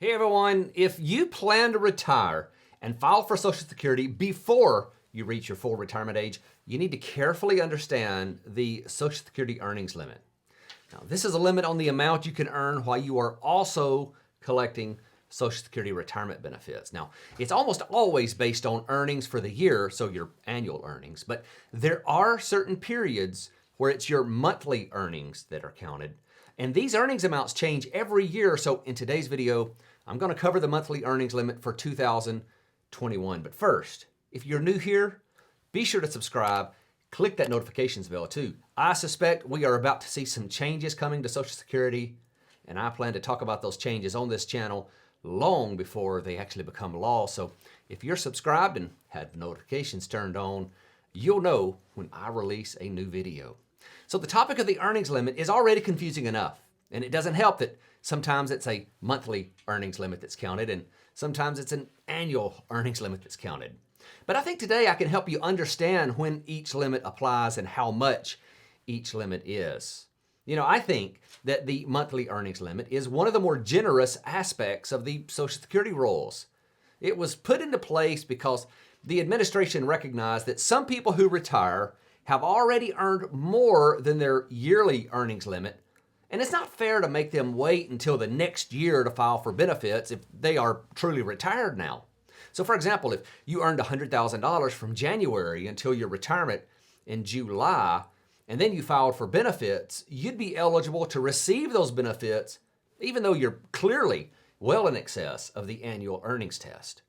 Hey everyone, if you plan to retire and file for Social Security before you reach your full retirement age, you need to carefully understand the Social Security earnings limit. Now, this is a limit on the amount you can earn while you are also collecting Social Security retirement benefits. Now, it's almost always based on earnings for the year, so your annual earnings, but there are certain periods where it's your monthly earnings that are counted. And these earnings amounts change every year, so in today's video, I'm going to cover the monthly earnings limit for 2021. But first, if you're new here, be sure to subscribe. Click that notifications bell too. I suspect we are about to see some changes coming to Social Security, and I plan to talk about those changes on this channel long before they actually become law. So if you're subscribed and have notifications turned on, you'll know when I release a new video. So the topic of the earnings limit is already confusing enough, and it doesn't help that sometimes it's a monthly earnings limit that's counted, and sometimes it's an annual earnings limit that's counted. But I think today I can help you understand when each limit applies and how much each limit is. You know, I think that the monthly earnings limit is one of the more generous aspects of the Social Security rules. It was put into place because the administration recognized that some people who retire have already earned more than their yearly earnings limit, and it's not fair to make them wait until the next year to file for benefits if they are truly retired now. So for example, if you earned $100,000 from January until your retirement in July, and then you filed for benefits, you'd be eligible to receive those benefits even though you're clearly well in excess of the annual earnings test.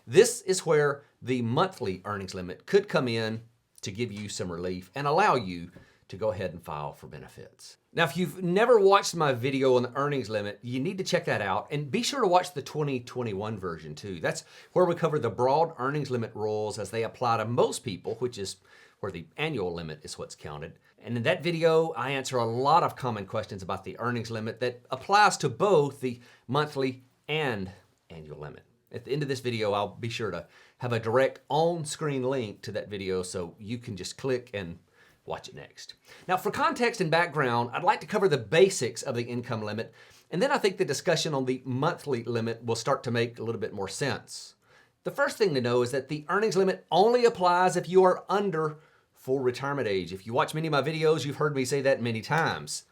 This is where the monthly earnings limit could come in to give you some relief and allow you to go ahead and file for benefits. Now, if you've never watched my video on the earnings limit, you need to check that out, and be sure to watch the 2021 version too. That's where we cover the broad earnings limit rules as they apply to most people, which is where the annual limit is what's counted. And in that video, I answer a lot of common questions about the earnings limit that applies to both the monthly and annual limit. At the end of this video, I'll be sure to have a direct on-screen link to that video so you can just click and watch it next. Now, for context and background, I'd like to cover the basics of the income limit, and then I think the discussion on the monthly limit will start to make a little bit more sense. The first thing to know is that the earnings limit only applies if you are under full retirement age. If you watch many of my videos, you've heard me say that many times.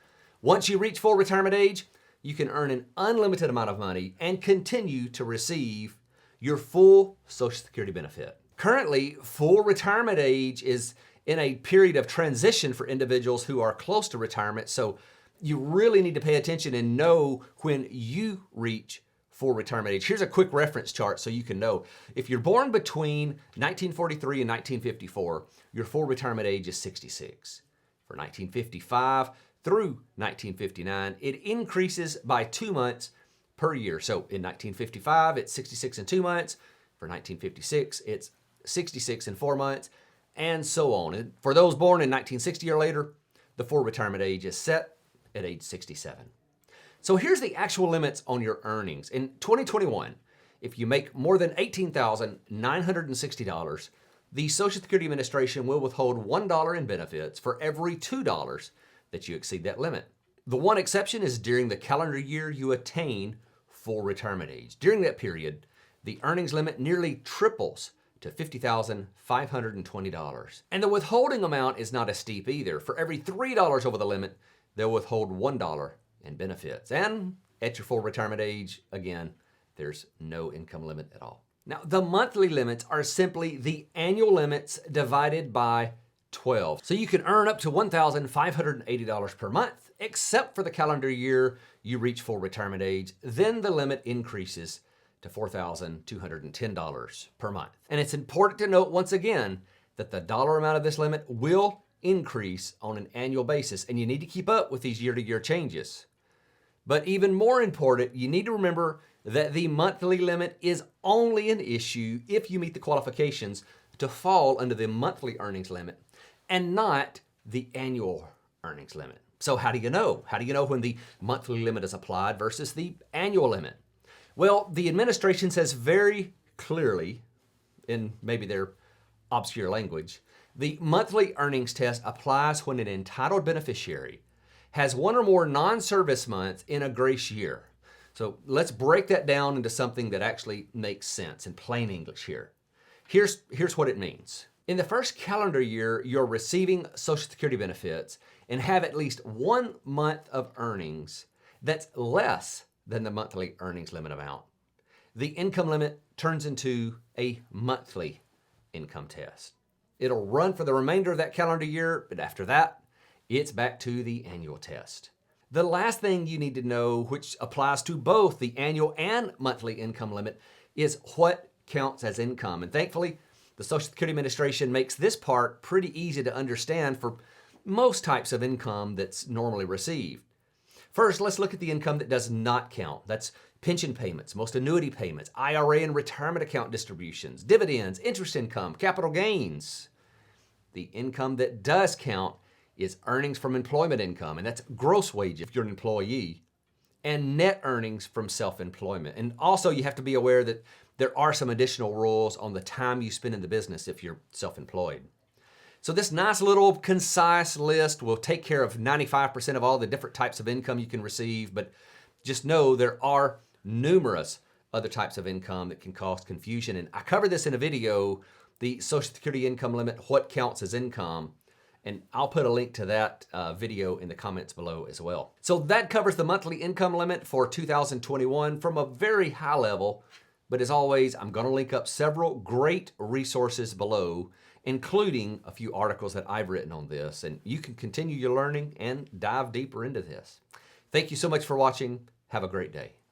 Once you reach full retirement age, you can earn an unlimited amount of money and continue to receive your full Social Security benefit. Currently, full retirement age is in a period of transition for individuals who are close to retirement, so you really need to pay attention and know when you reach full retirement age. Here's a quick reference chart so you can know. If you're born between 1943 and 1954, your full retirement age is 66. For 1955 through 1959, it increases by 2 months per year. So in 1955, it's 66 and 2 months. For 1956, it's 66 and 4 months, and so on. And for those born in 1960 or later, the full retirement age is set at age 67. So here's the actual limits on your earnings. In 2021, if you make more than $18,960, the Social Security Administration will withhold $1 in benefits for every $2 that you exceed that limit. The one exception is during the calendar year you attain full retirement age. During that period, the earnings limit nearly triples to $50,520. And the withholding amount is not as steep either. For every $3 over the limit, they'll withhold $1 in benefits. And at your full retirement age, again, there's no income limit at all. Now, the monthly limits are simply the annual limits divided by 12. So you can earn up to $1,580 per month, except for the calendar year you reach full retirement age. Then the limit increases to $4,210 per month. And it's important to note once again that the dollar amount of this limit will increase on an annual basis, and you need to keep up with these year-to-year changes. But even more important, you need to remember that the monthly limit is only an issue if you meet the qualifications to fall under the monthly earnings limit and not the annual earnings limit. So how do you know? How do you know when the monthly limit is applied versus the annual limit? Well, the administration says very clearly, in maybe their obscure language, the monthly earnings test applies when an entitled beneficiary has one or more non-service months in a grace year. So let's break that down into something that actually makes sense in plain English here. Here's what it means. In the first calendar year, you're receiving Social Security benefits and have at least 1 month of earnings that's less than the monthly earnings limit amount. The income limit turns into a monthly income test. It'll run for the remainder of that calendar year, but after that, it's back to the annual test. The last thing you need to know, which applies to both the annual and monthly income limit, is what counts as income. And thankfully, the Social Security Administration makes this part pretty easy to understand for most types of income that's normally received. First, let's look at the income that does not count. That's pension payments, most annuity payments, IRA and retirement account distributions, dividends, interest income, capital gains. The income that does count is earnings from employment income, and that's gross wage if you're an employee, and net earnings from self-employment. And also you have to be aware that there are some additional rules on the time you spend in the business if you're self-employed. So this nice little concise list will take care of 95% of all the different types of income you can receive, but just know there are numerous other types of income that can cause confusion. And I covered this in a video, the Social Security income limit, what counts as income. And I'll put a link to that video in the comments below as well. So that covers the monthly income limit for 2021 from a very high level. But as always, I'm going to link up several great resources below, including a few articles that I've written on this. And you can continue your learning and dive deeper into this. Thank you so much for watching. Have a great day.